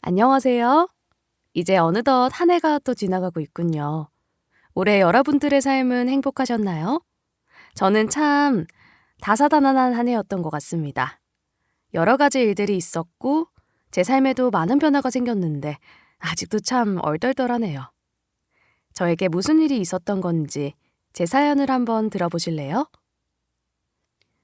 안녕하세요. 이제 어느덧 한 해가 또 지나가고 있군요. 올해 여러분들의 삶은 행복하셨나요? 저는 참 다사다난한 한 해였던 것 같습니다. 여러 가지 일들이 있었고, 제 삶에도 많은 변화가 생겼는데, 아직도 참 얼떨떨하네요. 저에게 무슨 일이 있었던 건지 제 사연을 한번 들어보실래요?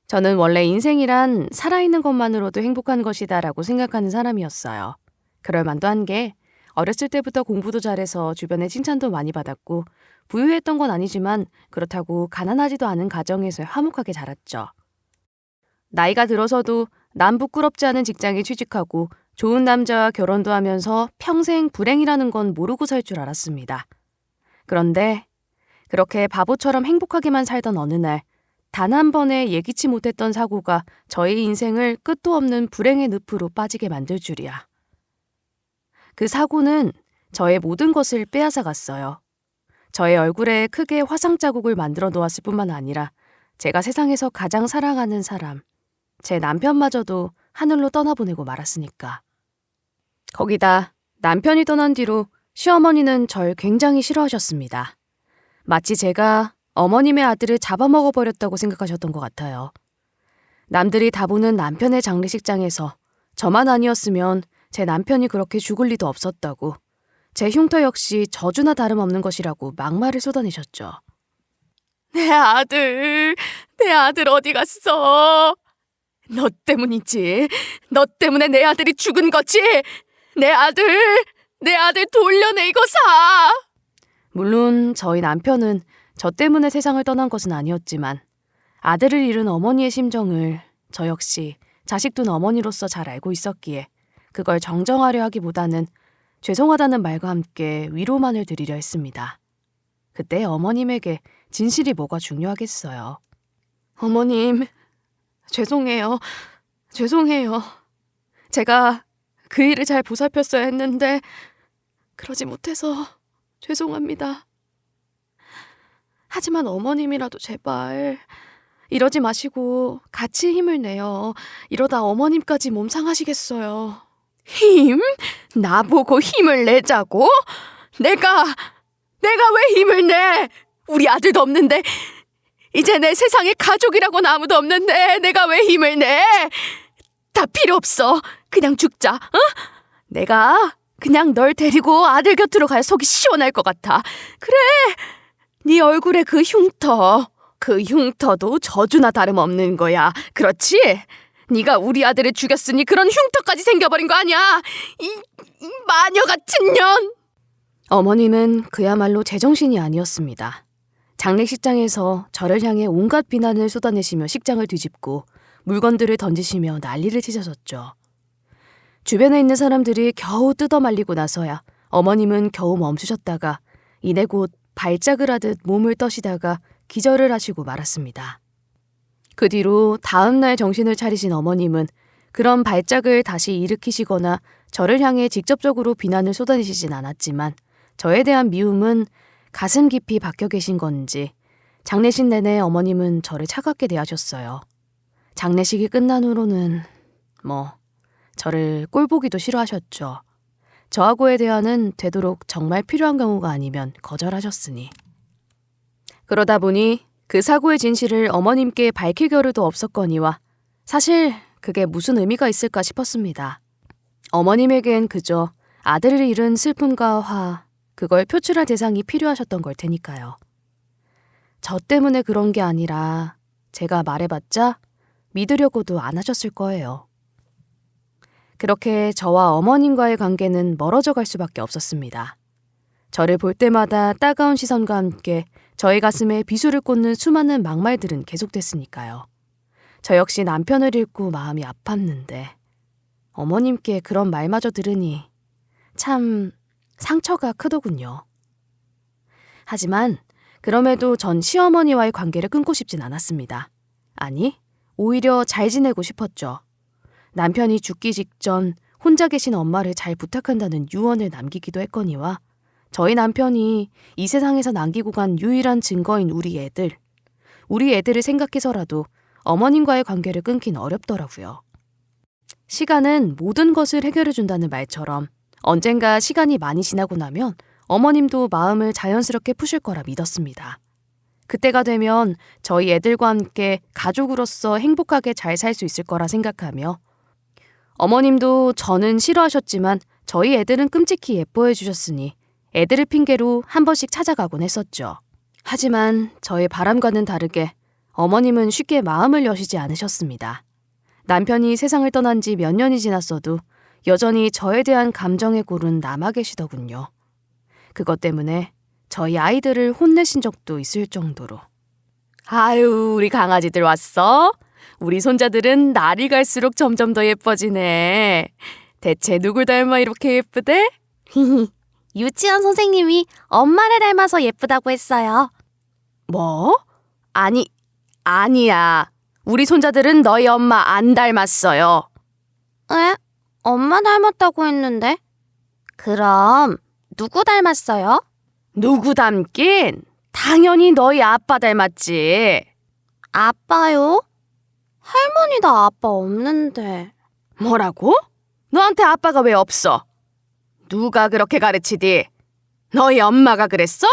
저는 원래 인생이란 살아있는 것만으로도 행복한 것이다라고 생각하는 사람이었어요. 그럴 만도 한 게 어렸을 때부터 공부도 잘해서 주변에 칭찬도 많이 받았고 부유했던 건 아니지만 그렇다고 가난하지도 않은 가정에서 화목하게 자랐죠. 나이가 들어서도 남 부끄럽지 않은 직장에 취직하고 좋은 남자와 결혼도 하면서 평생 불행이라는 건 모르고 살 줄 알았습니다. 그런데 그렇게 바보처럼 행복하게만 살던 어느 날 단 한 번의 예기치 못했던 사고가 저의 인생을 끝도 없는 불행의 늪으로 빠지게 만들 줄이야. 그 사고는 저의 모든 것을 빼앗아 갔어요. 저의 얼굴에 크게 화상 자국을 만들어 놓았을 뿐만 아니라 제가 세상에서 가장 사랑하는 사람, 제 남편마저도 하늘로 떠나보내고 말았으니까. 거기다 남편이 떠난 뒤로 시어머니는 절 굉장히 싫어하셨습니다. 마치 제가 어머님의 아들을 잡아먹어버렸다고 생각하셨던 것 같아요. 남들이 다 보는 남편의 장례식장에서 저만 아니었으면 제 남편이 그렇게 죽을 리도 없었다고, 제 흉터 역시 저주나 다름없는 것이라고 막말을 쏟아내셨죠. 내 아들 어디 갔어? 너 때문이지. 너 때문에 내 아들이 죽은 거지. 내 아들 돌려내 이거 사. 물론 저희 남편은 저 때문에 세상을 떠난 것은 아니었지만 아들을 잃은 어머니의 심정을 저 역시 자식 둔 어머니로서 잘 알고 있었기에 그걸 정정하려 하기보다는 죄송하다는 말과 함께 위로만을 드리려 했습니다. 그때 어머님에게 진실이 뭐가 중요하겠어요. 어머님, 죄송해요. 제가 그 일을 잘 보살폈어야 했는데 그러지 못해서 죄송합니다. 하지만 어머님이라도 제발 이러지 마시고 같이 힘을 내요. 이러다 어머님까지 몸 상하시겠어요. 힘? 나보고 힘을 내자고? 내가 왜 힘을 내? 우리 아들도 없는데, 이제 내 세상에 가족이라고는 아무도 없는데 내가 왜 힘을 내? 다 필요 없어. 그냥 죽자. 어? 내가 그냥 널 데리고 아들 곁으로 가야 속이 시원할 것 같아. 그래, 네 얼굴에 그 흉터도 저주나 다름없는 거야. 그렇지? 네가 우리 아들을 죽였으니 그런 흉터까지 생겨버린 거 아니야. 이 마녀 같은 년. 어머님은 그야말로 제정신이 아니었습니다. 장례식장에서 저를 향해 온갖 비난을 쏟아내시며 식장을 뒤집고 물건들을 던지시며 난리를 치셨었죠. 주변에 있는 사람들이 겨우 뜯어말리고 나서야 어머님은 겨우 멈추셨다가 이내 곧 발작을 하듯 몸을 떠시다가 기절을 하시고 말았습니다. 그 뒤로 다음날 정신을 차리신 어머님은 그런 발작을 다시 일으키시거나 저를 향해 직접적으로 비난을 쏟아내시진 않았지만 저에 대한 미움은 가슴 깊이 박혀 계신 건지 장례식 내내 어머님은 저를 차갑게 대하셨어요. 장례식이 끝난 후로는 저를 꼴보기도 싫어하셨죠. 저하고의 대화는 되도록 정말 필요한 경우가 아니면 거절하셨으니. 그러다 보니 그 사고의 진실을 어머님께 밝힐 겨를도 없었거니와 사실 그게 무슨 의미가 있을까 싶었습니다. 어머님에겐 그저 아들을 잃은 슬픔과 화, 그걸 표출할 대상이 필요하셨던 걸 테니까요. 저 때문에 그런 게 아니라 제가 말해봤자 믿으려고도 안 하셨을 거예요. 그렇게 저와 어머님과의 관계는 멀어져 갈 수밖에 없었습니다. 저를 볼 때마다 따가운 시선과 함께 저의 가슴에 비수를 꽂는 수많은 막말들은 계속됐으니까요. 저 역시 남편을 잃고 마음이 아팠는데 어머님께 그런 말마저 들으니 참 상처가 크더군요. 하지만 그럼에도 전 시어머니와의 관계를 끊고 싶진 않았습니다. 아니, 오히려 잘 지내고 싶었죠. 남편이 죽기 직전 혼자 계신 엄마를 잘 부탁한다는 유언을 남기기도 했거니와 저희 남편이 이 세상에서 남기고 간 유일한 증거인 우리 애들을 생각해서라도 어머님과의 관계를 끊긴 어렵더라고요. 시간은 모든 것을 해결해준다는 말처럼 언젠가 시간이 많이 지나고 나면 어머님도 마음을 자연스럽게 푸실 거라 믿었습니다. 그때가 되면 저희 애들과 함께 가족으로서 행복하게 잘 살 수 있을 거라 생각하며 어머님도 저는 싫어하셨지만 저희 애들은 끔찍히 예뻐해 주셨으니 애들을 핑계로 한 번씩 찾아가곤 했었죠. 하지만 저의 바람과는 다르게 어머님은 쉽게 마음을 여시지 않으셨습니다. 남편이 세상을 떠난 지 몇 년이 지났어도 여전히 저에 대한 감정의 골은 남아 계시더군요. 그것 때문에 저희 아이들을 혼내신 적도 있을 정도로. 아유, 우리 강아지들 왔어? 우리 손자들은 날이 갈수록 점점 더 예뻐지네. 대체 누굴 닮아 이렇게 예쁘대? 유치원 선생님이 엄마를 닮아서 예쁘다고 했어요. 뭐? 아니야. 우리 손자들은 너희 엄마 안 닮았어요. 에? 엄마 닮았다고 했는데? 그럼 누구 닮았어요? 누구 닮긴? 당연히 너희 아빠 닮았지. 아빠요? 할머니 나 아빠 없는데. 뭐라고? 너한테 아빠가 왜 없어? 누가 그렇게 가르치디? 너희 엄마가 그랬어?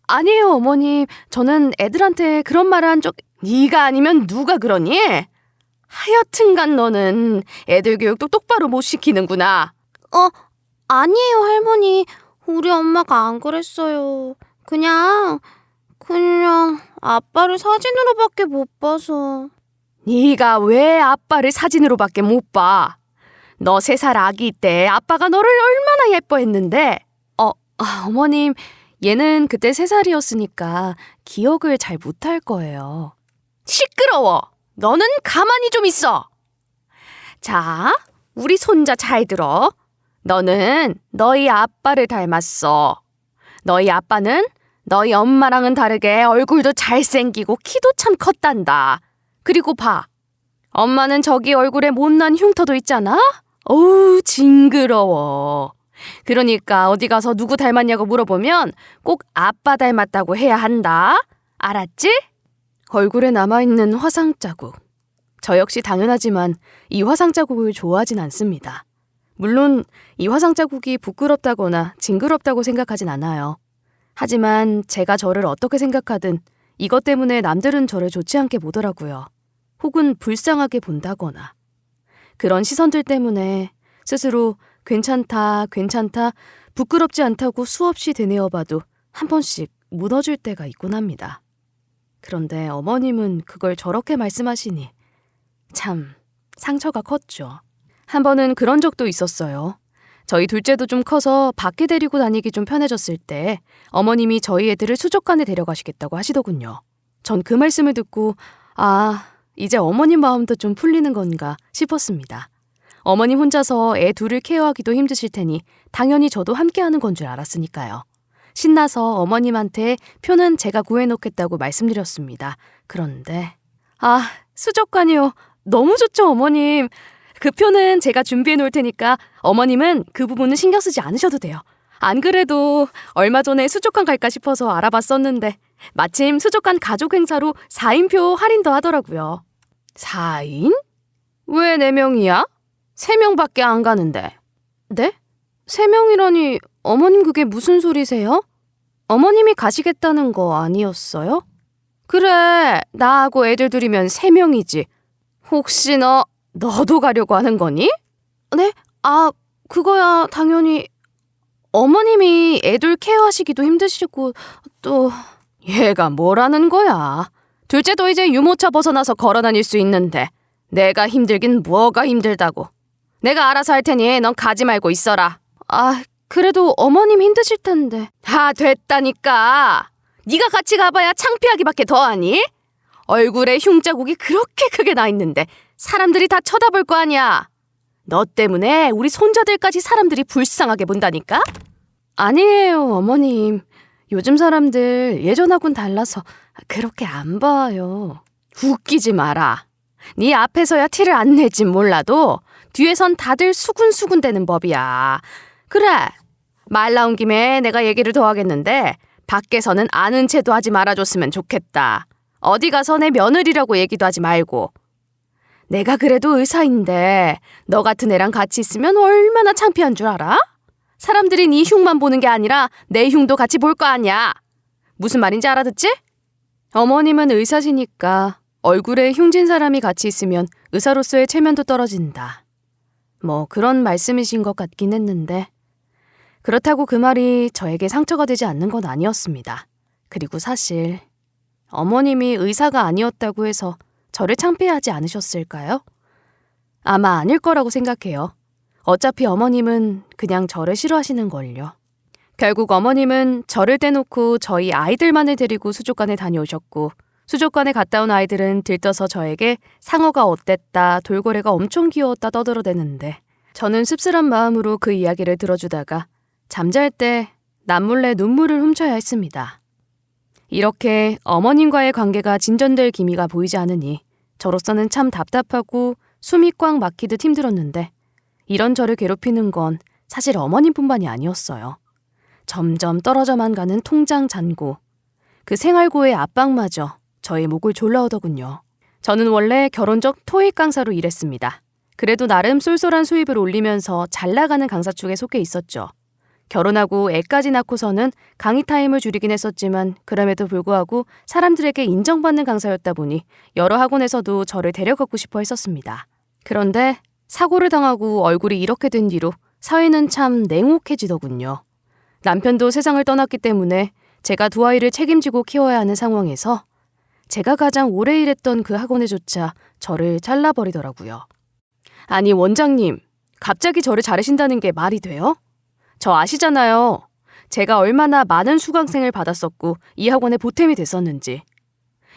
아니에요, 어머님. 저는 애들한테 그런 말을 한 적... 네가 아니면 누가 그러니? 하여튼간 너는 애들 교육도 똑바로 못 시키는구나. 아니에요, 할머니. 우리 엄마가 안 그랬어요. 그냥 아빠를 사진으로밖에 못 봐서. 네가 왜 아빠를 사진으로밖에 못 봐? 너 3살 아기 때 아빠가 너를 얼마나 예뻐했는데. 어머님, 얘는 그때 3살이었으니까 기억을 잘 못할 거예요. 시끄러워. 너는 가만히 좀 있어. 자, 우리 손자 잘 들어. 너는 너희 아빠를 닮았어. 너희 아빠는 너희 엄마랑은 다르게 얼굴도 잘생기고 키도 참 컸단다. 그리고 봐. 엄마는 저기 얼굴에 못난 흉터도 있잖아? 어우, 징그러워. 그러니까 어디 가서 누구 닮았냐고 물어보면 꼭 아빠 닮았다고 해야 한다. 알았지? 얼굴에 남아있는 화상 자국. 저 역시 당연하지만 이 화상 자국을 좋아하진 않습니다. 물론 이 화상 자국이 부끄럽다거나 징그럽다고 생각하진 않아요. 하지만 제가 저를 어떻게 생각하든 이것 때문에 남들은 저를 좋지 않게 보더라고요. 혹은 불쌍하게 본다거나. 그런 시선들 때문에 스스로 괜찮다, 부끄럽지 않다고 수없이 되뇌어봐도 한 번씩 무너질 때가 있곤 합니다. 그런데 어머님은 그걸 저렇게 말씀하시니 참 상처가 컸죠. 한 번은 그런 적도 있었어요. 저희 둘째도 좀 커서 밖에 데리고 다니기 좀 편해졌을 때 어머님이 저희 애들을 수족관에 데려가시겠다고 하시더군요. 전 그 말씀을 듣고 이제 어머님 마음도 좀 풀리는 건가 싶었습니다. 어머님 혼자서 애 둘을 케어하기도 힘드실 테니 당연히 저도 함께하는 건 줄 알았으니까요. 신나서 어머님한테 표는 제가 구해놓겠다고 말씀드렸습니다. 그런데 수족관이요. 너무 좋죠, 어머님. 그 표는 제가 준비해 놓을 테니까 어머님은 그 부분은 신경 쓰지 않으셔도 돼요. 안 그래도 얼마 전에 수족관 갈까 싶어서 알아봤었는데 마침 수족관 가족 행사로 4인표 할인도 하더라고요. 4인? 왜 4명이야? 3명밖에 안 가는데. 네? 3명이라니 어머님 그게 무슨 소리세요? 어머님이 가시겠다는 거 아니었어요? 그래, 나하고 애들 둘이면 3명이지. 혹시 너도 가려고 하는 거니? 네? 그거야 당연히. 어머님이 애들 케어하시기도 힘드시고 또 얘가 뭐라는 거야. 둘째도 이제 유모차 벗어나서 걸어다닐 수 있는데 내가 힘들긴 뭐가 힘들다고. 내가 알아서 할 테니 넌 가지 말고 있어라. 그래도 어머님 힘드실 텐데. 됐다니까. 네가 같이 가봐야 창피하기밖에 더하니? 얼굴에 흉자국이 그렇게 크게 나 있는데 사람들이 다 쳐다볼 거 아니야. 너 때문에 우리 손자들까지 사람들이 불쌍하게 본다니까? 아니에요, 어머님. 요즘 사람들 예전하고는 달라서 그렇게 안 봐요. 웃기지 마라. 네 앞에서야 티를 안 낼진 몰라도 뒤에선 다들 수군수군대는 법이야. 그래, 말 나온 김에 내가 얘기를 더 하겠는데 밖에서는 아는 체도 하지 말아줬으면 좋겠다. 어디 가서 내 며느리라고 얘기도 하지 말고. 내가 그래도 의사인데 너 같은 애랑 같이 있으면 얼마나 창피한 줄 알아? 사람들이 네 흉만 보는 게 아니라 내 흉도 같이 볼 거 아니야. 무슨 말인지 알아듣지? 어머님은 의사시니까 얼굴에 흉진 사람이 같이 있으면 의사로서의 체면도 떨어진다. 뭐 그런 말씀이신 것 같긴 했는데 그렇다고 그 말이 저에게 상처가 되지 않는 건 아니었습니다. 그리고 사실 어머님이 의사가 아니었다고 해서 저를 창피해하지 않으셨을까요? 아마 아닐 거라고 생각해요. 어차피 어머님은 그냥 저를 싫어하시는걸요. 결국 어머님은 저를 떼놓고 저희 아이들만을 데리고 수족관에 다녀오셨고 수족관에 갔다 온 아이들은 들떠서 저에게 상어가 어땠다, 돌고래가 엄청 귀여웠다 떠들어대는데 저는 씁쓸한 마음으로 그 이야기를 들어주다가 잠잘 때 남몰래 눈물을 훔쳐야 했습니다. 이렇게 어머님과의 관계가 진전될 기미가 보이지 않으니 저로서는 참 답답하고 숨이 꽉 막히듯 힘들었는데 이런 저를 괴롭히는 건 사실 어머님뿐만이 아니었어요. 점점 떨어져만 가는 통장 잔고, 그 생활고의 압박마저 저의 목을 졸라오더군요. 저는 원래 결혼 적 토익 강사로 일했습니다. 그래도 나름 쏠쏠한 수입을 올리면서 잘 나가는 강사 축에 속해 있었죠. 결혼하고 애까지 낳고서는 강의 타임을 줄이긴 했었지만 그럼에도 불구하고 사람들에게 인정받는 강사였다 보니 여러 학원에서도 저를 데려가고 싶어 했었습니다. 그런데 사고를 당하고 얼굴이 이렇게 된 뒤로 사회는 참 냉혹해지더군요. 남편도 세상을 떠났기 때문에 제가 두 아이를 책임지고 키워야 하는 상황에서 제가 가장 오래 일했던 그 학원에조차 저를 잘라버리더라고요. 아니 원장님, 갑자기 저를 자르신다는 게 말이 돼요? 저 아시잖아요. 제가 얼마나 많은 수강생을 받았었고 이 학원에 보탬이 됐었는지.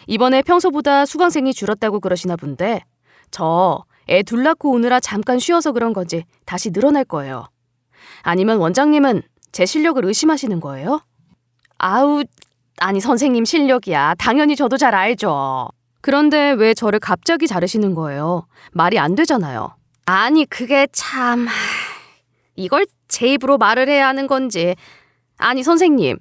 이번에 평소보다 수강생이 줄었다고 그러시나 본데 저 애 둘 낳고 오느라 잠깐 쉬어서 그런 건지 다시 늘어날 거예요. 아니면 원장님은 제 실력을 의심하시는 거예요? 아니 선생님 실력이야. 당연히 저도 잘 알죠. 그런데 왜 저를 갑자기 자르시는 거예요? 말이 안 되잖아요. 아니 그게 참... 이걸 제 입으로 말을 해야 하는 건지. 아니 선생님,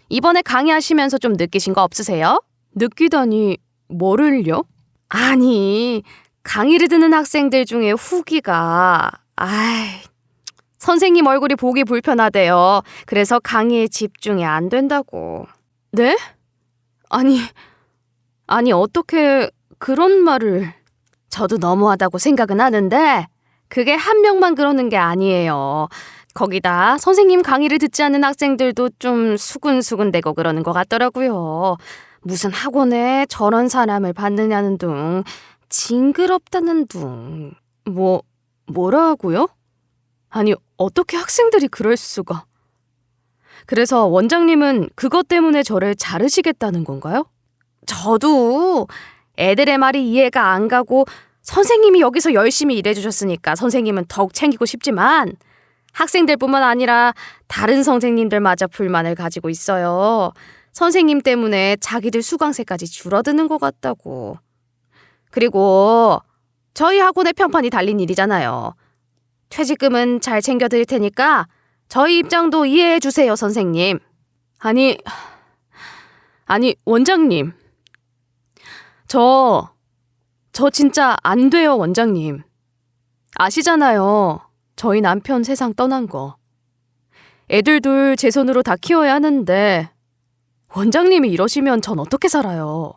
이번에 강의하시면서 좀 느끼신 거 없으세요? 느끼다니 뭐를요? 아니 강의를 듣는 학생들 중에 후기가 선생님 얼굴이 보기 불편하대요. 그래서 강의에 집중이 안 된다고. 네? 아니 어떻게 그런 말을... 저도 너무하다고 생각은 하는데 그게 한 명만 그러는 게 아니에요. 거기다 선생님 강의를 듣지 않는 학생들도 좀 수근수근대고 그러는 것 같더라고요. 무슨 학원에 저런 사람을 받느냐는 둥, 징그럽다는 둥. 뭐라고요? 아니 어떻게 학생들이 그럴 수가. 그래서 원장님은 그것 때문에 저를 자르시겠다는 건가요? 저도 애들의 말이 이해가 안 가고 선생님이 여기서 열심히 일해주셨으니까 선생님은 더욱 챙기고 싶지만 학생들뿐만 아니라 다른 선생님들마저 불만을 가지고 있어요. 선생님 때문에 자기들 수강생까지 줄어드는 것 같다고. 그리고 저희 학원의 평판이 달린 일이잖아요. 퇴직금은 잘 챙겨드릴 테니까 저희 입장도 이해해 주세요, 선생님. 아니 원장님. 저 진짜 안 돼요, 원장님. 아시잖아요. 저희 남편 세상 떠난 거. 애들 둘 제 손으로 다 키워야 하는데 원장님이 이러시면 전 어떻게 살아요?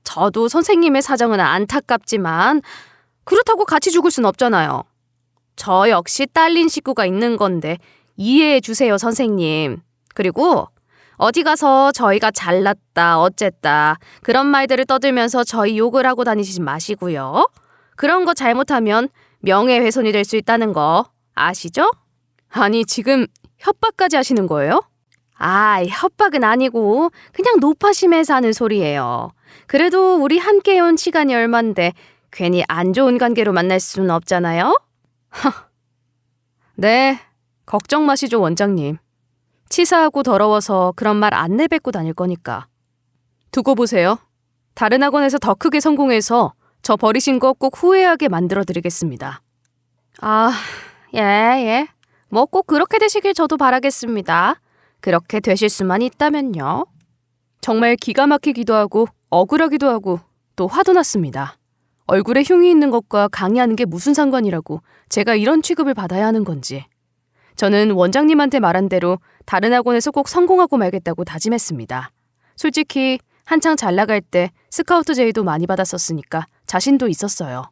저도 선생님의 사정은 안타깝지만 그렇다고 같이 죽을 순 없잖아요. 저 역시 딸린 식구가 있는 건데 이해해 주세요, 선생님. 그리고 어디 가서 저희가 잘났다, 어쨌다 그런 말들을 떠들면서 저희 욕을 하고 다니시지 마시고요. 그런 거 잘못하면 명예훼손이 될 수 있다는 거 아시죠? 아니 지금 협박까지 하시는 거예요? 협박은 아니고 그냥 노파심에서 하는 소리예요. 그래도 우리 함께 온 시간이 얼만데 괜히 안 좋은 관계로 만날 수는 없잖아요? 네, 걱정 마시죠, 원장님. 치사하고 더러워서 그런 말 안 내뱉고 다닐 거니까. 두고 보세요. 다른 학원에서 더 크게 성공해서 저 버리신 거 꼭 후회하게 만들어드리겠습니다. 예. 뭐 꼭 그렇게 되시길 저도 바라겠습니다. 그렇게 되실 수만 있다면요. 정말 기가 막히기도 하고 억울하기도 하고 또 화도 났습니다. 얼굴에 흉이 있는 것과 강의하는 게 무슨 상관이라고 제가 이런 취급을 받아야 하는 건지. 저는 원장님한테 말한 대로 다른 학원에서 꼭 성공하고 말겠다고 다짐했습니다. 솔직히 한창 잘 나갈 때 스카우트 제의도 많이 받았었으니까 자신도 있었어요.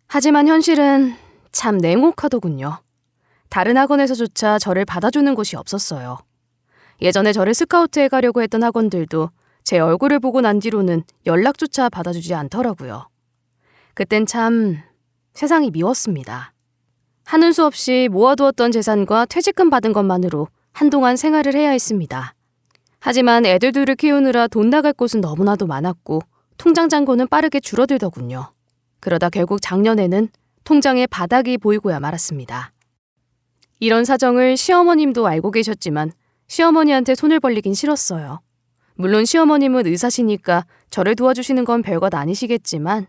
하지만 현실은 참 냉혹하더군요. 다른 학원에서조차 저를 받아주는 곳이 없었어요. 예전에 저를 스카우트해 가려고 했던 학원들도 제 얼굴을 보고 난 뒤로는 연락조차 받아주지 않더라고요. 그땐 참 세상이 미웠습니다. 하는 수 없이 모아두었던 재산과 퇴직금 받은 것만으로 한동안 생활을 해야 했습니다. 하지만 애들 둘을 키우느라 돈 나갈 곳은 너무나도 많았고 통장 잔고는 빠르게 줄어들더군요. 그러다 결국 작년에는 통장에 바닥이 보이고야 말았습니다. 이런 사정을 시어머님도 알고 계셨지만 시어머니한테 손을 벌리긴 싫었어요. 물론 시어머님은 의사시니까 저를 도와주시는 건 별것 아니시겠지만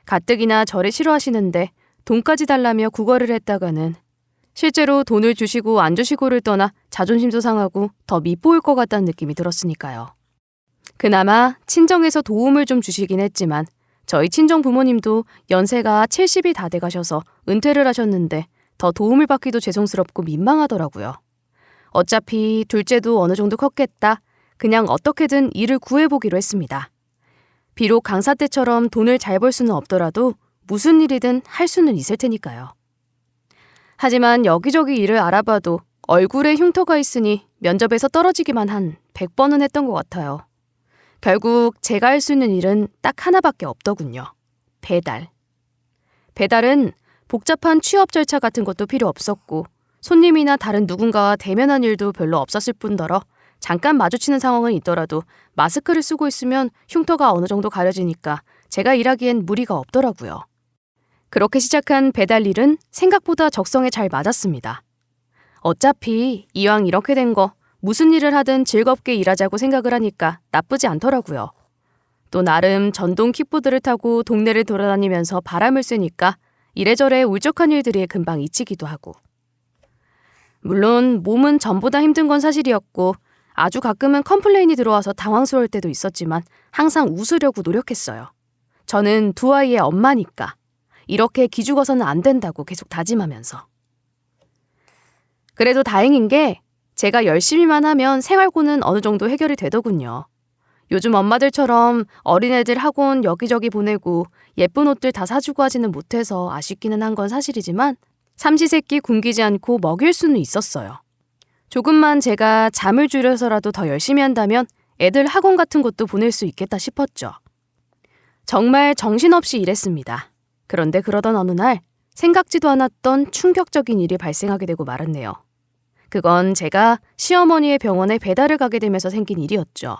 가뜩이나 저를 싫어하시는데 돈까지 달라며 구걸을 했다가는 실제로 돈을 주시고 안 주시고를 떠나 자존심도 상하고 더 밉보일 것 같다는 느낌이 들었으니까요. 그나마 친정에서 도움을 좀 주시긴 했지만 저희 친정 부모님도 연세가 70이 다 돼가셔서 은퇴를 하셨는데 더 도움을 받기도 죄송스럽고 민망하더라고요. 어차피 둘째도 어느 정도 컸겠다. 그냥 어떻게든 일을 구해보기로 했습니다. 비록 강사 때처럼 돈을 잘 벌 수는 없더라도 무슨 일이든 할 수는 있을 테니까요. 하지만 여기저기 일을 알아봐도 얼굴에 흉터가 있으니 면접에서 떨어지기만 한 100번은 했던 것 같아요. 결국 제가 할 수 있는 일은 딱 하나밖에 없더군요. 배달. 배달은 복잡한 취업 절차 같은 것도 필요 없었고 손님이나 다른 누군가와 대면한 일도 별로 없었을 뿐더러 잠깐 마주치는 상황은 있더라도 마스크를 쓰고 있으면 흉터가 어느 정도 가려지니까 제가 일하기엔 무리가 없더라고요. 그렇게 시작한 배달 일은 생각보다 적성에 잘 맞았습니다. 어차피 이왕 이렇게 된 거 무슨 일을 하든 즐겁게 일하자고 생각을 하니까 나쁘지 않더라고요. 또 나름 전동 킥보드를 타고 동네를 돌아다니면서 바람을 쐬니까 이래저래 울적한 일들이 금방 잊히기도 하고. 물론 몸은 전보다 힘든 건 사실이었고 아주 가끔은 컴플레인이 들어와서 당황스러울 때도 있었지만 항상 웃으려고 노력했어요. 저는 두 아이의 엄마니까 이렇게 기죽어서는 안 된다고 계속 다짐하면서. 그래도 다행인 게 제가 열심히만 하면 생활고는 어느 정도 해결이 되더군요. 요즘 엄마들처럼 어린애들 학원 여기저기 보내고 예쁜 옷들 다 사주고 하지는 못해서 아쉽기는 한 건 사실이지만 삼시세끼 굶기지 않고 먹일 수는 있었어요. 조금만 제가 잠을 줄여서라도 더 열심히 한다면 애들 학원 같은 것도 보낼 수 있겠다 싶었죠. 정말 정신없이 일했습니다. 그런데 그러던 어느 날 생각지도 않았던 충격적인 일이 발생하게 되고 말았네요. 그건 제가 시어머니의 병원에 배달을 가게 되면서 생긴 일이었죠.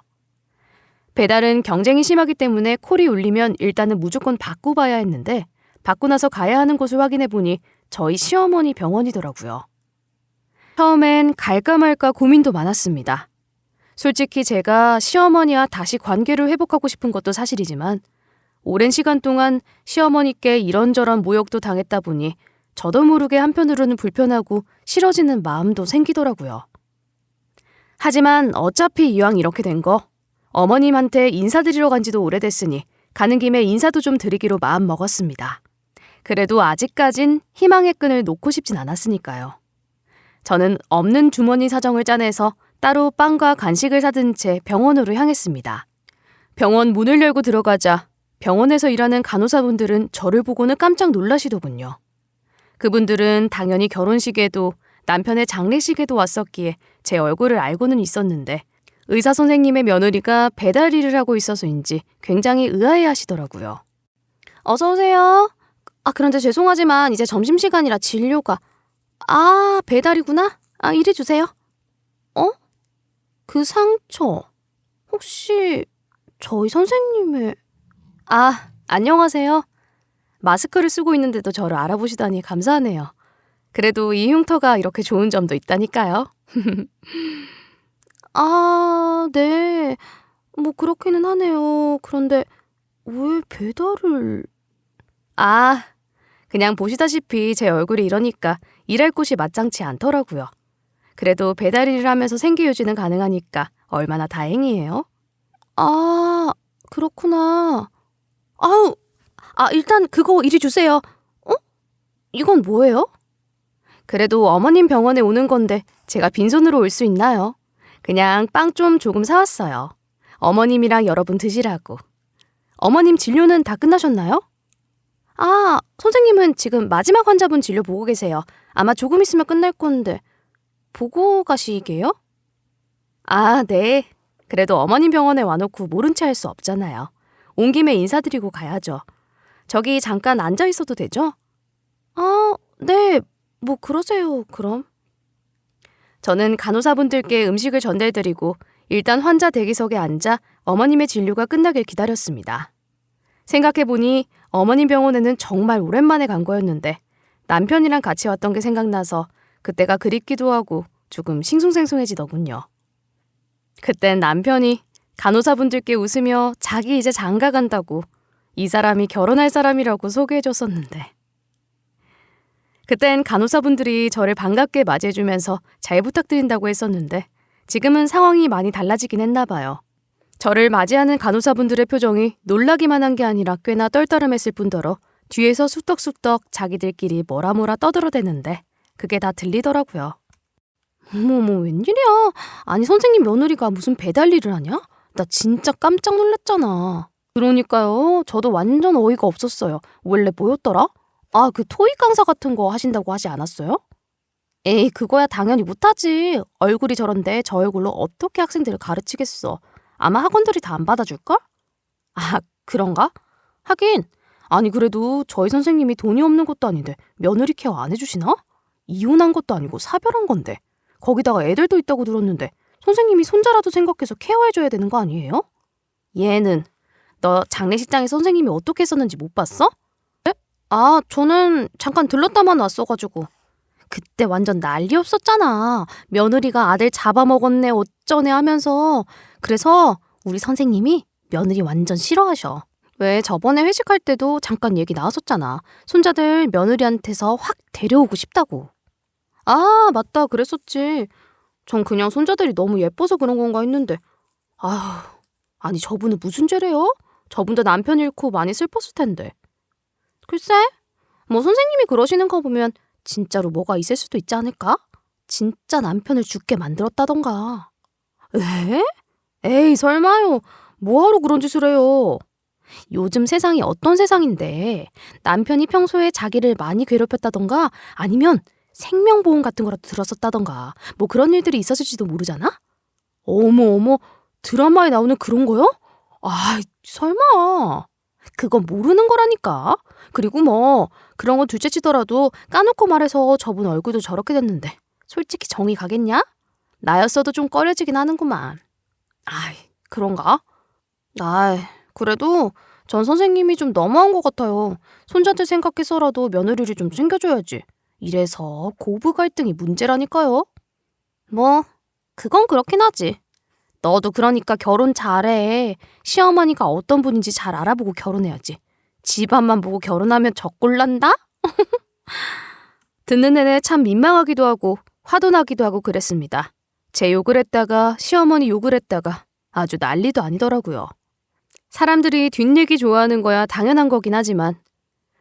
배달은 경쟁이 심하기 때문에 콜이 울리면 일단은 무조건 받고 봐야 했는데 받고 나서 가야 하는 곳을 확인해 보니 저희 시어머니 병원이더라고요. 처음엔 갈까 말까 고민도 많았습니다. 솔직히 제가 시어머니와 다시 관계를 회복하고 싶은 것도 사실이지만 오랜 시간 동안 시어머니께 이런저런 모욕도 당했다 보니 저도 모르게 한편으로는 불편하고 싫어지는 마음도 생기더라고요. 하지만 어차피 이왕 이렇게 된 거 어머님한테 인사드리러 간 지도 오래됐으니 가는 김에 인사도 좀 드리기로 마음 먹었습니다. 그래도 아직까진 희망의 끈을 놓고 싶진 않았으니까요. 저는 없는 주머니 사정을 짜내서 따로 빵과 간식을 사든 채 병원으로 향했습니다. 병원 문을 열고 들어가자 병원에서 일하는 간호사분들은 저를 보고는 깜짝 놀라시더군요. 그분들은 당연히 결혼식에도 남편의 장례식에도 왔었기에 제 얼굴을 알고는 있었는데 의사 선생님의 며느리가 배달 일을 하고 있어서인지 굉장히 의아해 하시더라고요. 어서 오세요. 그런데 죄송하지만 이제 점심시간이라 진료가... 배달이구나? 이리 주세요. 그 상처... 혹시 저희 선생님의... 안녕하세요. 마스크를 쓰고 있는데도 저를 알아보시다니 감사하네요. 그래도 이 흉터가 이렇게 좋은 점도 있다니까요. 네. 뭐 그렇기는 하네요. 그런데 왜 배달을... 그냥 보시다시피 제 얼굴이 이러니까 일할 곳이 마땅치 않더라고요. 그래도 배달 일을 하면서 생계 유지는 가능하니까 얼마나 다행이에요. 그렇구나. 일단 그거 이리 주세요. 이건 뭐예요? 그래도 어머님 병원에 오는 건데 제가 빈손으로 올 수 있나요? 그냥 빵 좀 조금 사왔어요. 어머님이랑 여러분 드시라고. 어머님 진료는 다 끝나셨나요? 선생님은 지금 마지막 환자분 진료 보고 계세요. 아마 조금 있으면 끝날 건데. 보고 가시게요? 네. 그래도 어머님 병원에 와놓고 모른 체 할 수 없잖아요. 온 김에 인사드리고 가야죠. 저기 잠깐 앉아 있어도 되죠? 네. 뭐 그러세요, 그럼. 저는 간호사분들께 음식을 전달드리고 일단 환자 대기석에 앉아 어머님의 진료가 끝나길 기다렸습니다. 생각해보니 어머님 병원에는 정말 오랜만에 간 거였는데 남편이랑 같이 왔던 게 생각나서 그때가 그립기도 하고 조금 싱숭생숭해지더군요. 그땐 남편이 간호사분들께 웃으며 자기 이제 장가 간다고 이 사람이 결혼할 사람이라고 소개해줬었는데 그땐 간호사분들이 저를 반갑게 맞이해주면서 잘 부탁드린다고 했었는데 지금은 상황이 많이 달라지긴 했나 봐요. 저를 맞이하는 간호사분들의 표정이 놀라기만 한 게 아니라 꽤나 떨떠름했을 뿐더러 뒤에서 쑥덕쑥덕 자기들끼리 뭐라 떠들어대는데 그게 다 들리더라고요. 어머 웬일이야. 아니 선생님 며느리가 무슨 배달 일을 하냐? 나 진짜 깜짝 놀랐잖아. 그러니까요. 저도 완전 어이가 없었어요. 원래 뭐였더라? 그 토익 강사 같은 거 하신다고 하지 않았어요? 에이 그거야 당연히 못하지. 얼굴이 저런데 저 얼굴로 어떻게 학생들을 가르치겠어. 아마 학원들이 다 안 받아줄걸? 그런가? 하긴 아니 그래도 저희 선생님이 돈이 없는 것도 아닌데 며느리 케어 안 해주시나? 이혼한 것도 아니고 사별한 건데 거기다가 애들도 있다고 들었는데 선생님이 손자라도 생각해서 케어해줘야 되는 거 아니에요? 얘는 너 장례식장에 선생님이 어떻게 했었는지 못 봤어? 저는 잠깐 들렀다만 왔어가지고. 그때 완전 난리였었잖아. 며느리가 아들 잡아먹었네 어쩌네 하면서. 그래서 우리 선생님이 며느리 완전 싫어하셔. 왜 저번에 회식할 때도 잠깐 얘기 나왔었잖아. 손자들 며느리한테서 확 데려오고 싶다고. 맞다 그랬었지. 전 그냥 손자들이 너무 예뻐서 그런 건가 했는데. 아니 저분은 무슨 죄래요? 저분도 남편 잃고 많이 슬펐을 텐데. 글쎄, 뭐 선생님이 그러시는 거 보면 진짜로 뭐가 있을 수도 있지 않을까? 진짜 남편을 죽게 만들었다던가. 에이 설마요. 뭐하러 그런 짓을 해요. 요즘 세상이 어떤 세상인데 남편이 평소에 자기를 많이 괴롭혔다던가 아니면 생명보험 같은 거라도 들었었다던가 뭐 그런 일들이 있었을지도 모르잖아? 어머 드라마에 나오는 그런 거요? 설마. 그건 모르는 거라니까. 그리고 뭐 그런 건 둘째치더라도 까놓고 말해서 저분 얼굴도 저렇게 됐는데 솔직히 정이 가겠냐? 나였어도 좀 꺼려지긴 하는구만. 그런가? 그래도 전 선생님이 좀 너무한 것 같아요. 손자들 생각해서라도 며느리를 좀 챙겨줘야지. 이래서 고부 갈등이 문제라니까요. 뭐 그건 그렇긴 하지. 너도 그러니까 결혼 잘해. 시어머니가 어떤 분인지 잘 알아보고 결혼해야지. 집안만 보고 결혼하면 적골난다? 듣는 내내 참 민망하기도 하고 화도 나기도 하고 그랬습니다. 제 욕을 했다가 시어머니 욕을 했다가 아주 난리도 아니더라고요. 사람들이 뒷얘기 좋아하는 거야 당연한 거긴 하지만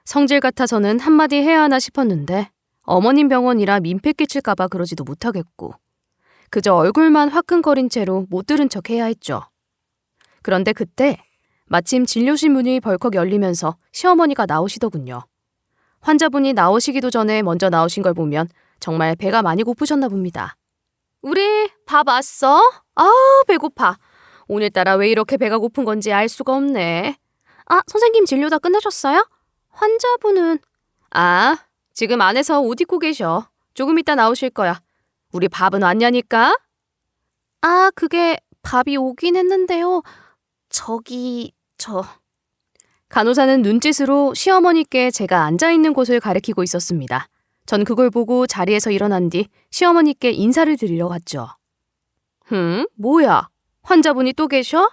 성질 같아서는 한마디 해야 하나 싶었는데 어머님 병원이라 민폐 끼칠까 봐 그러지도 못하겠고 그저 얼굴만 화끈거린 채로 못 들은 척 해야 했죠. 그런데 그때 마침 진료실 문이 벌컥 열리면서 시어머니가 나오시더군요. 환자분이 나오시기도 전에 먼저 나오신 걸 보면 정말 배가 많이 고프셨나 봅니다. 우리 밥 왔어? 배고파. 오늘따라 왜 이렇게 배가 고픈 건지 알 수가 없네. 선생님 진료 다 끝나셨어요? 환자분은? 지금 안에서 옷 입고 계셔. 조금 이따 나오실 거야. 우리 밥은 왔냐니까? 그게 밥이 오긴 했는데요. 간호사는 눈짓으로 시어머니께 제가 앉아있는 곳을 가리키고 있었습니다. 전 그걸 보고 자리에서 일어난 뒤 시어머니께 인사를 드리러 갔죠. 뭐야? 환자분이 또 계셔?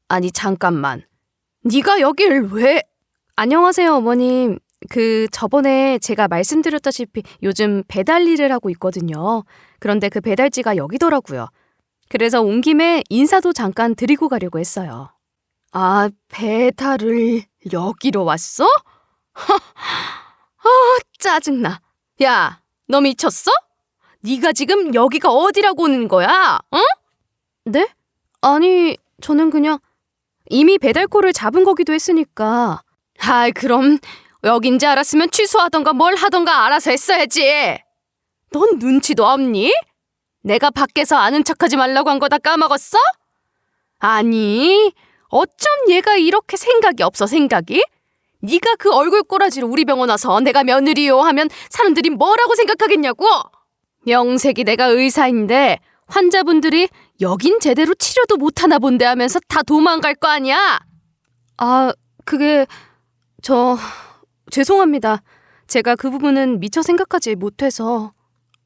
아니 잠깐만. 네가 여길 왜? 안녕하세요 어머님. 저번에 제가 말씀드렸다시피 요즘 배달 일을 하고 있거든요. 그런데 그 배달지가 여기더라고요. 그래서 온 김에 인사도 잠깐 드리고 가려고 했어요. 아, 배달을 여기로 왔어? 짜증나. 야, 너 미쳤어? 네가 지금 여기가 어디라고 오는 거야? 어? 네? 아니, 저는 그냥 이미 배달콜을 잡은 거기도 했으니까. 그럼 여긴지 알았으면 취소하던가 뭘 하던가 알아서 했어야지. 넌 눈치도 없니? 내가 밖에서 아는 척하지 말라고 한 거 다 까먹었어? 아니, 어쩜 얘가 이렇게 생각이 없어, 생각이? 네가 그 얼굴 꼬라지로 우리 병원 와서 내가 며느리요 하면 사람들이 뭐라고 생각하겠냐고? 명색이 내가 의사인데 환자분들이 여긴 제대로 치료도 못하나 본데 하면서 다 도망갈 거 아니야? 그게 죄송합니다. 제가 그 부분은 미처 생각하지 못해서.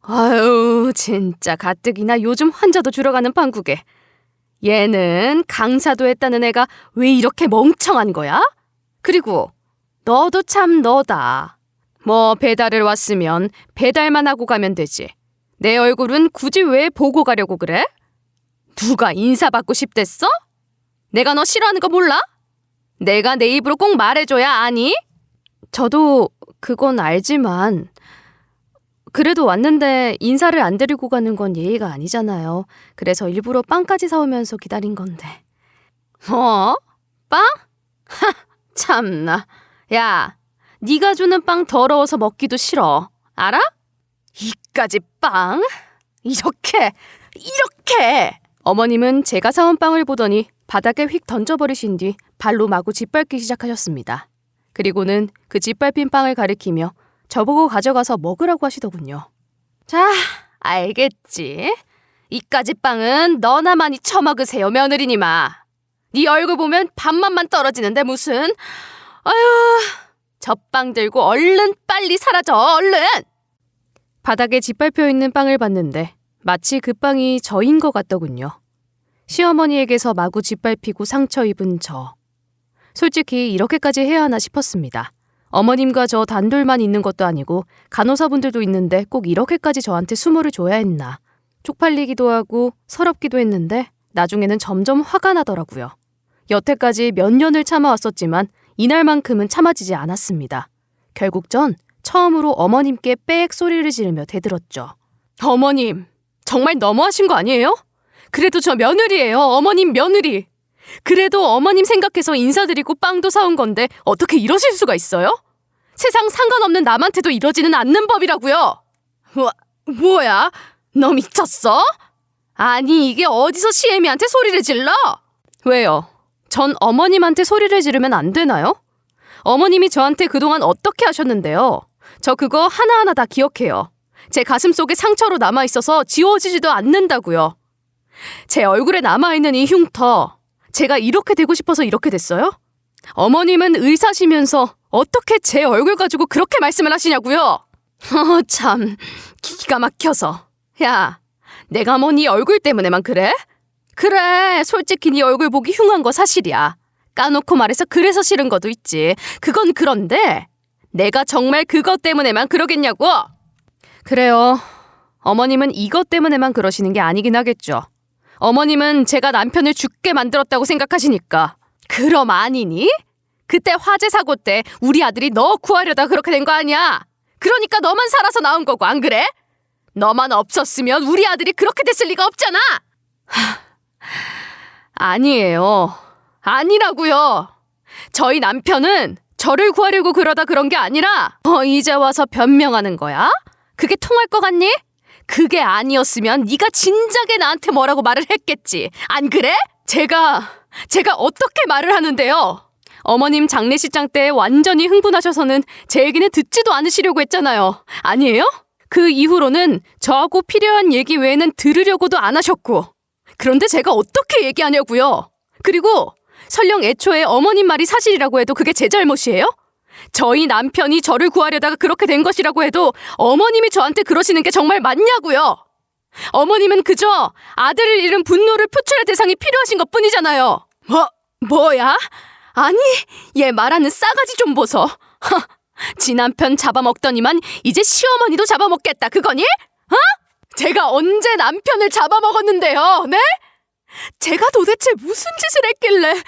아유, 진짜 가뜩이나 요즘 환자도 줄어가는 판국에 얘는 강사도 했다는 애가 왜 이렇게 멍청한 거야? 그리고 너도 참 너다. 뭐 배달을 왔으면 배달만 하고 가면 되지. 내 얼굴은 굳이 왜 보고 가려고 그래? 누가 인사받고 싶댔어? 내가 너 싫어하는 거 몰라? 내가 내 입으로 꼭 말해줘야 아니? 저도 그건 알지만 그래도 왔는데 인사를 안 드리고 가는 건 예의가 아니잖아요. 그래서 일부러 빵까지 사오면서 기다린 건데. 뭐? 빵? 참나. 야, 네가 주는 빵 더러워서 먹기도 싫어. 알아? 이까지 빵? 이렇게! 어머님은 제가 사온 빵을 보더니 바닥에 휙 던져버리신 뒤 발로 마구 짓밟기 시작하셨습니다. 그리고는 그 짓밟힌 빵을 가리키며 저보고 가져가서 먹으라고 하시더군요. 자, 알겠지. 이까지 빵은 너나 많이 처먹으세요, 며느리님아. 네 얼굴 보면 밥맛만 떨어지는데 무슨. 아휴, 저 빵 들고 얼른 빨리 사라져, 얼른! 바닥에 짓밟혀 있는 빵을 봤는데 마치 그 빵이 저인 것 같더군요. 시어머니에게서 마구 짓밟히고 상처 입은 저. 솔직히 이렇게까지 해야 하나 싶었습니다. 어머님과 저 단둘만 있는 것도 아니고 간호사분들도 있는데 꼭 이렇게까지 저한테 수모를 줘야 했나. 쪽팔리기도 하고 서럽기도 했는데 나중에는 점점 화가 나더라고요. 여태까지 몇 년을 참아왔었지만 이날만큼은 참아지지 않았습니다. 결국 전 처음으로 어머님께 빽 소리를 지르며 대들었죠. 어머님, 정말 너무하신 거 아니에요? 그래도 저 며느리예요, 어머님 며느리. 그래도 어머님 생각해서 인사드리고 빵도 사온 건데 어떻게 이러실 수가 있어요? 세상 상관없는 남한테도 이러지는 않는 법이라고요. 뭐야? 너 미쳤어? 아니, 이게 어디서 시애미한테 소리를 질러? 왜요? 전 어머님한테 소리를 지르면 안 되나요? 어머님이 저한테 그동안 어떻게 하셨는데요? 저 그거 하나하나 다 기억해요. 제 가슴 속에 상처로 남아있어서 지워지지도 않는다고요. 제 얼굴에 남아있는 이 흉터, 제가 이렇게 되고 싶어서 이렇게 됐어요? 어머님은 의사시면서 어떻게 제 얼굴 가지고 그렇게 말씀을 하시냐고요? 참, 기가 막혀서. 야, 내가 뭐 네 얼굴 때문에만 그래? 그래, 솔직히 네 얼굴 보기 흉한 거 사실이야. 까놓고 말해서 그래서 싫은 것도 있지. 그건 그런데 내가 정말 그것 때문에만 그러겠냐고? 그래요. 어머님은 이것 때문에만 그러시는 게 아니긴 하겠죠. 어머님은 제가 남편을 죽게 만들었다고 생각하시니까. 그럼 아니니? 그때 화재 사고 때 우리 아들이 너 구하려다 그렇게 된 거 아니야? 그러니까 너만 살아서 나온 거고, 안 그래? 너만 없었으면 우리 아들이 그렇게 됐을 리가 없잖아. 아니에요. 아니라고요. 저희 남편은 저를 구하려고 그러다 그런 게 아니라 이제 와서 변명하는 거야? 그게 통할 것 같니? 그게 아니었으면 네가 진작에 나한테 뭐라고 말을 했겠지. 안 그래? 제가 어떻게 말을 하는데요? 어머님 장례식장 때 완전히 흥분하셔서는 제 얘기는 듣지도 않으시려고 했잖아요. 아니에요? 그 이후로는 저하고 필요한 얘기 외에는 들으려고도 안 하셨고. 그런데 제가 어떻게 얘기하냐고요? 그리고 설령 애초에 어머님 말이 사실이라고 해도 그게 제 잘못이에요? 저희 남편이 저를 구하려다가 그렇게 된 것이라고 해도 어머님이 저한테 그러시는 게 정말 맞냐고요? 어머님은 그저 아들을 잃은 분노를 표출할 대상이 필요하신 것뿐이잖아요. 뭐야? 아니, 얘 말하는 싸가지 좀 보소. 지 남편 잡아먹더니만 이제 시어머니도 잡아먹겠다, 그거니? 제가 언제 남편을 잡아먹었는데요, 네? 제가 도대체 무슨 짓을 했길래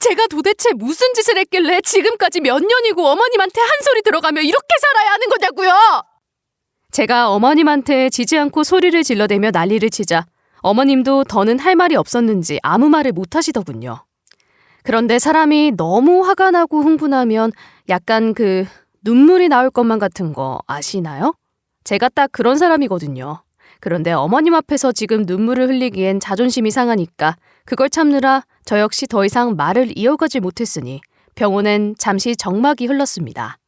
제가 도대체 무슨 짓을 했길래 지금까지 몇 년이고 어머님한테 한 소리 들어가며 이렇게 살아야 하는 거냐고요! 제가 어머님한테 지지 않고 소리를 질러대며 난리를 치자 어머님도 더는 할 말이 없었는지 아무 말을 못 하시더군요. 그런데 사람이 너무 화가 나고 흥분하면 약간 눈물이 나올 것만 같은 거 아시나요? 제가 딱 그런 사람이거든요. 그런데 어머님 앞에서 지금 눈물을 흘리기엔 자존심이 상하니까 그걸 참느라 저 역시 더 이상 말을 이어가지 못했으니 병원엔 잠시 정막이 흘렀습니다.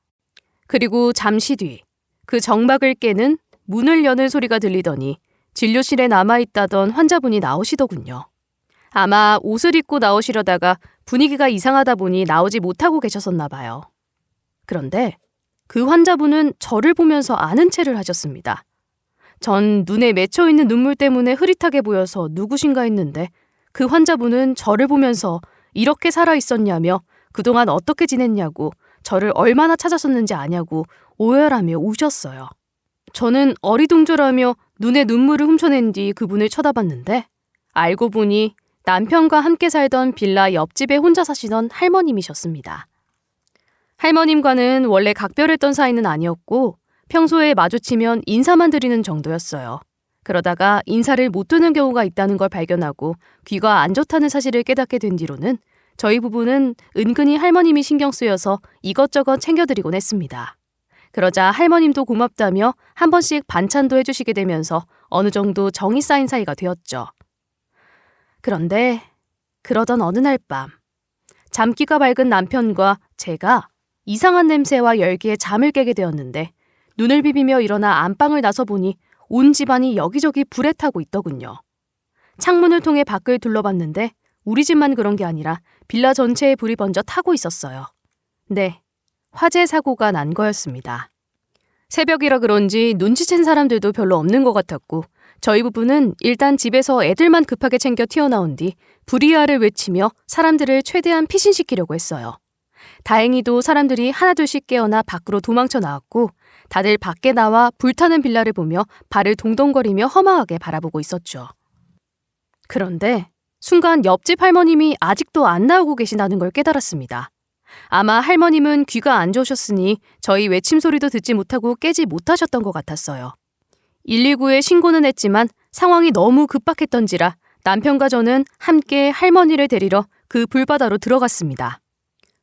그리고 잠시 뒤 그 정막을 깨는 문을 여는 소리가 들리더니 진료실에 남아있다던 환자분이 나오시더군요. 아마 옷을 입고 나오시려다가 분위기가 이상하다 보니 나오지 못하고 계셨었나 봐요. 그런데 그 환자분은 저를 보면서 아는 체를 하셨습니다. 전 눈에 맺혀있는 눈물 때문에 흐릿하게 보여서 누구신가 했는데 그 환자분은 저를 보면서 이렇게 살아있었냐며 그동안 어떻게 지냈냐고 저를 얼마나 찾았었는지 아냐고 오열하며 우셨어요. 저는 어리둥절하며 눈에 눈물을 훔쳐낸 뒤 그분을 쳐다봤는데 알고 보니 남편과 함께 살던 빌라 옆집에 혼자 사시던 할머님이셨습니다. 할머님과는 원래 각별했던 사이는 아니었고 평소에 마주치면 인사만 드리는 정도였어요. 그러다가 인사를 못 드는 경우가 있다는 걸 발견하고 귀가 안 좋다는 사실을 깨닫게 된 뒤로는 저희 부부는 은근히 할머님이 신경 쓰여서 이것저것 챙겨드리곤 했습니다. 그러자 할머님도 고맙다며 한 번씩 반찬도 해주시게 되면서 어느 정도 정이 쌓인 사이가 되었죠. 그런데 그러던 어느 날 밤 잠기가 밝은 남편과 제가 이상한 냄새와 열기에 잠을 깨게 되었는데 눈을 비비며 일어나 안방을 나서보니 온 집안이 여기저기 불에 타고 있더군요. 창문을 통해 밖을 둘러봤는데 우리 집만 그런 게 아니라 빌라 전체에 불이 번져 타고 있었어요. 네, 화재 사고가 난 거였습니다. 새벽이라 그런지 눈치챈 사람들도 별로 없는 것 같았고 저희 부부는 일단 집에서 애들만 급하게 챙겨 튀어나온 뒤 불이야를 외치며 사람들을 최대한 피신시키려고 했어요. 다행히도 사람들이 하나둘씩 깨어나 밖으로 도망쳐 나왔고 다들 밖에 나와 불타는 빌라를 보며 발을 동동거리며 허망하게 바라보고 있었죠. 그런데 순간 옆집 할머님이 아직도 안 나오고 계시다는 걸 깨달았습니다. 아마 할머님은 귀가 안 좋으셨으니 저희 외침 소리도 듣지 못하고 깨지 못하셨던 것 같았어요. 119에 신고는 했지만 상황이 너무 급박했던지라 남편과 저는 함께 할머니를 데리러 그 불바다로 들어갔습니다.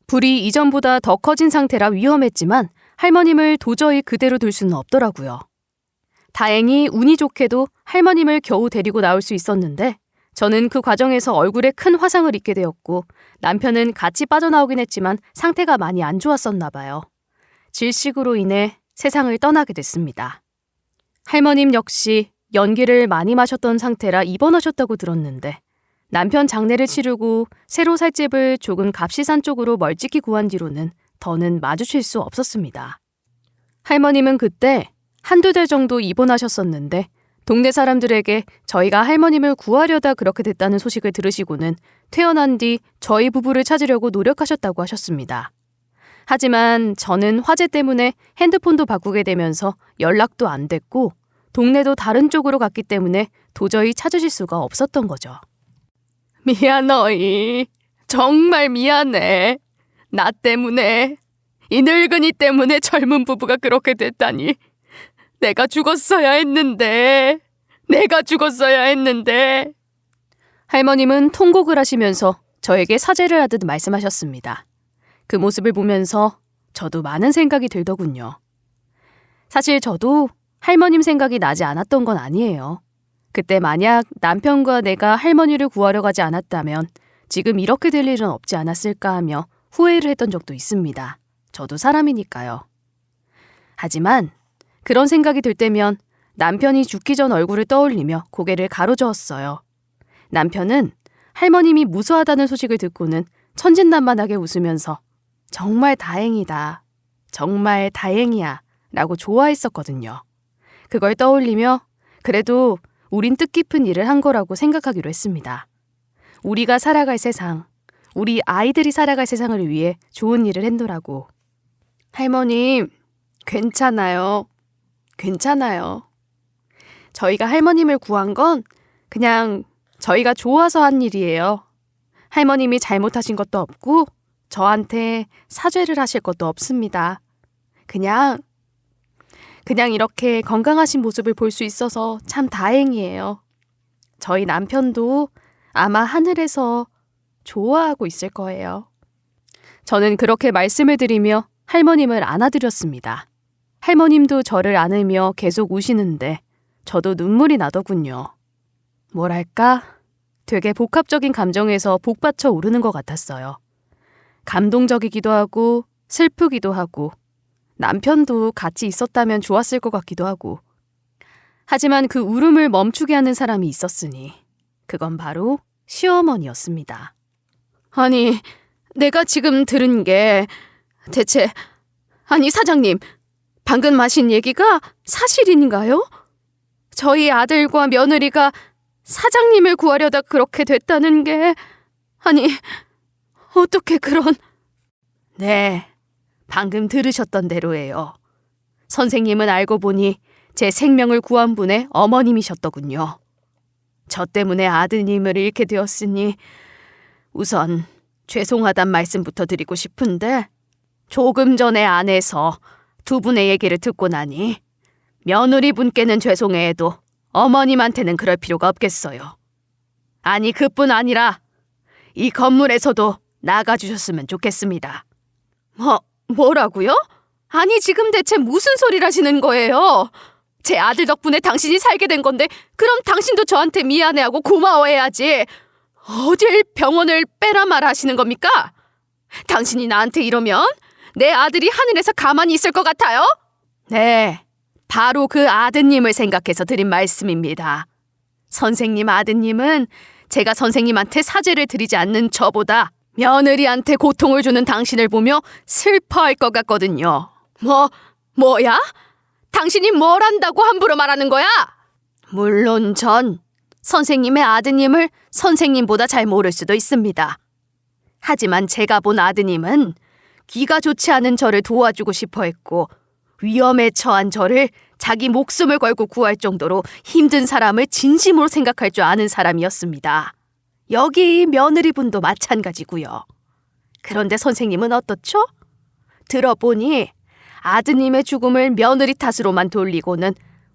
불이 이전보다 더 커진 상태라 위험했지만 할머님을 도저히 그대로 둘 수는 없더라고요. 다행히 운이 좋게도 할머님을 겨우 데리고 나올 수 있었는데 저는 그 과정에서 얼굴에 큰 화상을 입게 되었고 남편은 같이 빠져나오긴 했지만 상태가 많이 안 좋았었나 봐요. 질식으로 인해 세상을 떠나게 됐습니다. 할머님 역시 연기를 많이 마셨던 상태라 입원하셨다고 들었는데 남편 장례를 치르고 새로 살 집을 조금 값이 산 쪽으로 멀찍이 구한 뒤로는 더는 마주칠 수 없었습니다. 할머님은 그때 한두 달 정도 입원하셨었는데 동네 사람들에게 저희가 할머님을 구하려다 그렇게 됐다는 소식을 들으시고는 퇴원한 뒤 저희 부부를 찾으려고 노력하셨다고 하셨습니다. 하지만 저는 화재 때문에 핸드폰도 바꾸게 되면서 연락도 안 됐고 동네도 다른 쪽으로 갔기 때문에 도저히 찾으실 수가 없었던 거죠. 미안하이. 정말 미안해. 나 때문에, 이 늙은이 때문에 젊은 부부가 그렇게 됐다니. 내가 죽었어야 했는데. 할머님은 통곡을 하시면서 저에게 사죄를 하듯 말씀하셨습니다. 그 모습을 보면서 저도 많은 생각이 들더군요. 사실 저도 할머님 생각이 나지 않았던 건 아니에요. 그때 만약 남편과 내가 할머니를 구하러 가지 않았다면 지금 이렇게 될 일은 없지 않았을까 하며 후회를 했던 적도 있습니다. 저도 사람이니까요. 하지만 그런 생각이 들 때면 남편이 죽기 전 얼굴을 떠올리며 고개를 가로저었어요. 남편은 할머님이 무수하다는 소식을 듣고는 천진난만하게 웃으면서 정말 다행이다. 정말 다행이야. 라고 좋아했었거든요. 그걸 떠올리며 그래도 우린 뜻깊은 일을 한 거라고 생각하기로 했습니다. 우리가 살아갈 세상, 우리 아이들이 살아갈 세상을 위해 좋은 일을 했노라고. 할머님, 괜찮아요. 저희가 할머님을 구한 건 그냥 저희가 좋아서 한 일이에요. 할머님이 잘못하신 것도 없고 저한테 사죄를 하실 것도 없습니다. 그냥 이렇게 건강하신 모습을 볼 수 있어서 참 다행이에요. 저희 남편도 아마 하늘에서 좋아하고 있을 거예요. 저는 그렇게 말씀을 드리며 할머님을 안아드렸습니다. 할머님도 저를 안으며 계속 우시는데 저도 눈물이 나더군요. 뭐랄까, 되게 복합적인 감정에서 복받쳐 오르는 것 같았어요. 감동적이기도 하고 슬프기도 하고 남편도 같이 있었다면 좋았을 것 같기도 하고. 하지만 그 울음을 멈추게 하는 사람이 있었으니 그건 바로 시어머니였습니다. 아니, 내가 지금 들은 게 대체... 아니, 사장님, 방금 하신 얘기가 사실인가요? 저희 아들과 며느리가 사장님을 구하려다 그렇게 됐다는 게... 아니, 어떻게 그런... 네, 방금 들으셨던 대로예요. 선생님은 알고 보니 제 생명을 구한 분의 어머님이셨더군요. 저 때문에 아드님을 잃게 되었으니 우선 죄송하단 말씀부터 드리고 싶은데 조금 전에 안에서 두 분의 얘기를 듣고 나니 며느리 분께는 죄송해도 어머님한테는 그럴 필요가 없겠어요. 아니, 그뿐 아니라 이 건물에서도 나가주셨으면 좋겠습니다. 뭐라고요? 아니, 지금 대체 무슨 소리를 하시는 거예요? 제 아들 덕분에 당신이 살게 된 건데 그럼 당신도 저한테 미안해하고 고마워해야지. 어딜 병원을 빼라 마라 하시는 겁니까? 당신이 나한테 이러면 내 아들이 하늘에서 가만히 있을 것 같아요? 네, 바로 그 아드님을 생각해서 드린 말씀입니다. 선생님 아드님은 제가 선생님한테 사죄를 드리지 않는 저보다 며느리한테 고통을 주는 당신을 보며 슬퍼할 것 같거든요. 뭐야? 당신이 뭘 안다고 함부로 말하는 거야? 물론 전 선생님의 아드님을 선생님보다 잘 모를 수도 있습니다. 하지만 제가 본 아드님은 귀가 좋지 않은 저를 도와주고 싶어 했고 위험에 처한 저를 자기 목숨을 걸고 구할 정도로 힘든 사람을 진심으로 생각할 줄 아는 사람이었습니다. 여기 며느리분도 마찬가지고요. 그런데 선생님은 어떻죠? 들어보니 아드님의 죽음을 며느리 탓으로만 돌리고는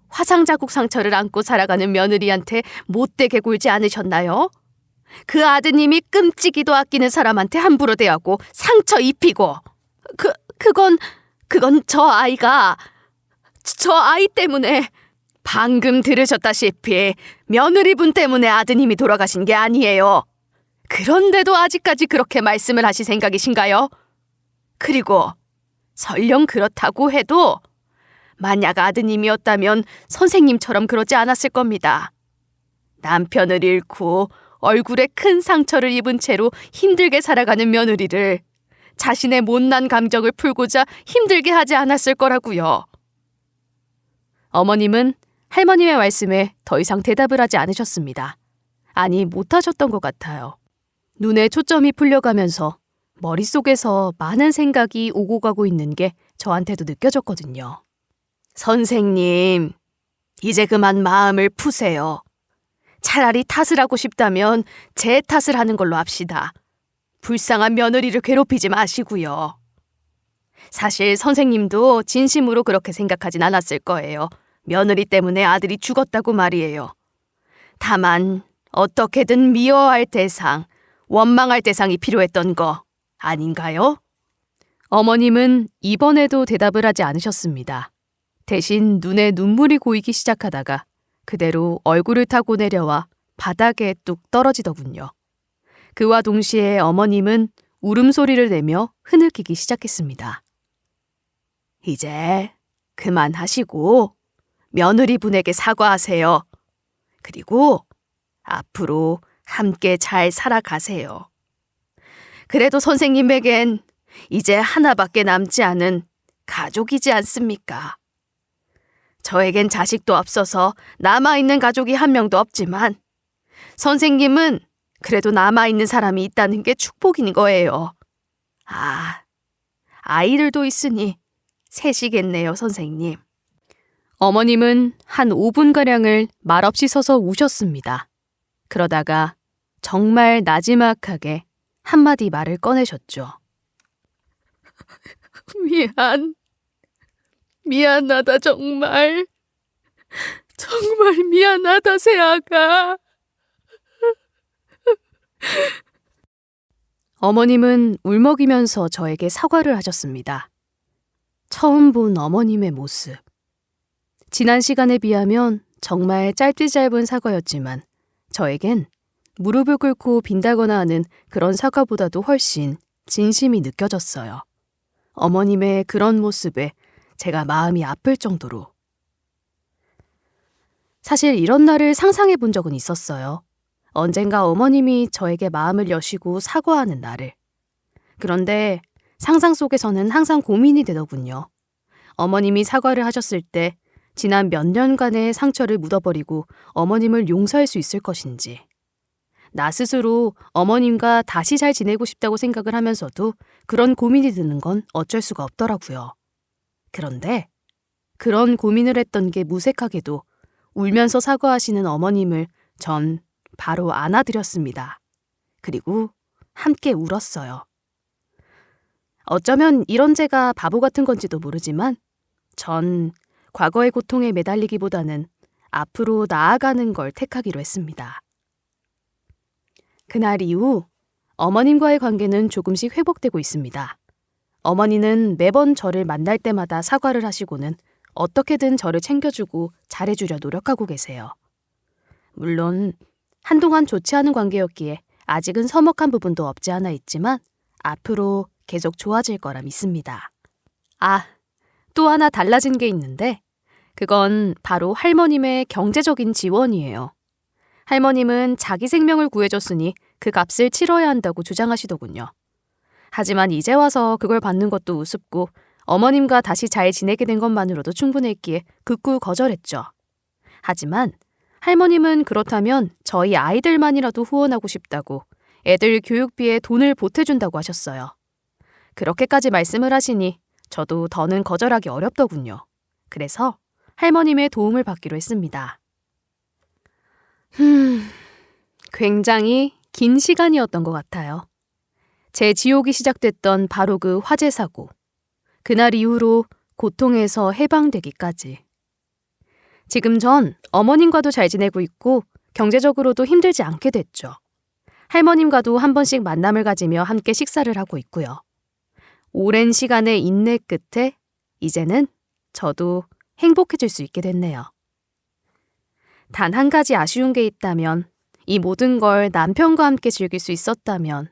화상자국 상처를 안고 살아가는 며느리한테 못되게 굴지 않으셨나요? 그 아드님이 끔찍이도 아끼는 사람한테 함부로 대하고 상처 입히고 그건 저 아이 때문에 방금 들으셨다시피 며느리분 때문에 아드님이 돌아가신 게 아니에요. 그런데도 아직까지 그렇게 말씀을 하실 생각이신가요? 그리고 설령 그렇다고 해도 만약 아드님이었다면 선생님처럼 그러지 않았을 겁니다. 남편을 잃고 얼굴에 큰 상처를 입은 채로 힘들게 살아가는 며느리를 자신의 못난 감정을 풀고자 힘들게 하지 않았을 거라고요. 어머님은 할머님의 말씀에 더 이상 대답을 하지 않으셨습니다. 아니, 못하셨던 것 같아요. 눈에 초점이 풀려가면서 머릿속에서 많은 생각이 오고 가고 있는 게 저한테도 느껴졌거든요. 선생님, 이제 그만 마음을 푸세요. 차라리 탓을 하고 싶다면 제 탓을 하는 걸로 합시다. 불쌍한 며느리를 괴롭히지 마시고요. 사실 선생님도 진심으로 그렇게 생각하진 않았을 거예요. 며느리 때문에 아들이 죽었다고 말이에요. 다만 어떻게든 미워할 대상, 원망할 대상이 필요했던 거 아닌가요? 어머님은 이번에도 대답을 하지 않으셨습니다. 대신 눈에 눈물이 고이기 시작하다가 그대로 얼굴을 타고 내려와 바닥에 뚝 떨어지더군요. 그와 동시에 어머님은 울음소리를 내며 흐느끼기 시작했습니다. 이제 그만하시고 며느리분에게 사과하세요. 그리고 앞으로 함께 잘 살아가세요. 그래도 선생님에겐 이제 하나밖에 남지 않은 가족이지 않습니까? 저에겐 자식도 없어서 남아있는 가족이 한 명도 없지만 선생님은 그래도 남아있는 사람이 있다는 게 축복인 거예요. 아이들도 있으니 셋이겠네요, 선생님. 어머님은 한 5분가량을 말없이 서서 우셨습니다. 그러다가 정말 나지막하게 한마디 말을 꺼내셨죠. 미안하다 정말. 정말 미안하다 새아가. 어머님은 울먹이면서 저에게 사과를 하셨습니다. 처음 본 어머님의 모습. 지난 시간에 비하면 정말 짧은 사과였지만 저에겐 무릎을 꿇고 빈다거나 하는 그런 사과보다도 훨씬 진심이 느껴졌어요. 어머님의 그런 모습에 제가 마음이 아플 정도로. 사실 이런 날을 상상해 본 적은 있었어요. 언젠가 어머님이 저에게 마음을 여시고 사과하는 날을. 그런데 상상 속에서는 항상 고민이 되더군요. 어머님이 사과를 하셨을 때 지난 몇 년간의 상처를 묻어버리고 어머님을 용서할 수 있을 것인지. 나 스스로 어머님과 다시 잘 지내고 싶다고 생각을 하면서도 그런 고민이 드는 건 어쩔 수가 없더라고요. 그런데 그런 고민을 했던 게 무색하게도 울면서 사과하시는 어머님을 전 바로 안아드렸습니다. 그리고 함께 울었어요. 어쩌면 이런 제가 바보 같은 건지도 모르지만 전 과거의 고통에 매달리기보다는 앞으로 나아가는 걸 택하기로 했습니다. 그날 이후 어머님과의 관계는 조금씩 회복되고 있습니다. 어머니는 매번 저를 만날 때마다 사과를 하시고는 어떻게든 저를 챙겨주고 잘해주려 노력하고 계세요. 물론 한동안 좋지 않은 관계였기에 아직은 서먹한 부분도 없지 않아 있지만 앞으로 계속 좋아질 거라 믿습니다. 아, 또 하나 달라진 게 있는데 그건 바로 할머님의 경제적인 지원이에요. 할머님은 자기 생명을 구해줬으니 그 값을 치러야 한다고 주장하시더군요. 하지만 이제 와서 그걸 받는 것도 우습고 어머님과 다시 잘 지내게 된 것만으로도 충분했기에 극구 거절했죠. 하지만 할머님은 그렇다면 저희 아이들만이라도 후원하고 싶다고 애들 교육비에 돈을 보태준다고 하셨어요. 그렇게까지 말씀을 하시니 저도 더는 거절하기 어렵더군요. 그래서 할머님의 도움을 받기로 했습니다. 굉장히 긴 시간이었던 것 같아요. 제 지옥이 시작됐던 바로 그 화재 사고. 그날 이후로 고통에서 해방되기까지. 지금 전 어머님과도 잘 지내고 있고 경제적으로도 힘들지 않게 됐죠. 할머님과도 한 번씩 만남을 가지며 함께 식사를 하고 있고요. 오랜 시간의 인내 끝에 이제는 저도 행복해질 수 있게 됐네요. 단 한 가지 아쉬운 게 있다면 이 모든 걸 남편과 함께 즐길 수 있었다면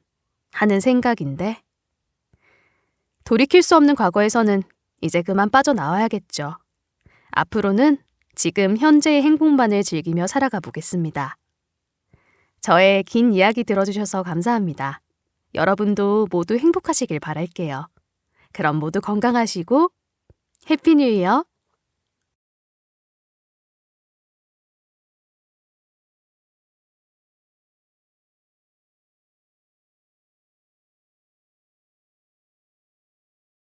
하는 생각인데 돌이킬 수 없는 과거에서는 이제 그만 빠져나와야겠죠. 앞으로는 지금 현재의 행복만을 즐기며 살아가 보겠습니다. 저의 긴 이야기 들어주셔서 감사합니다. 여러분도 모두 행복하시길 바랄게요. 그럼 모두 건강하시고 해피 뉴 이어!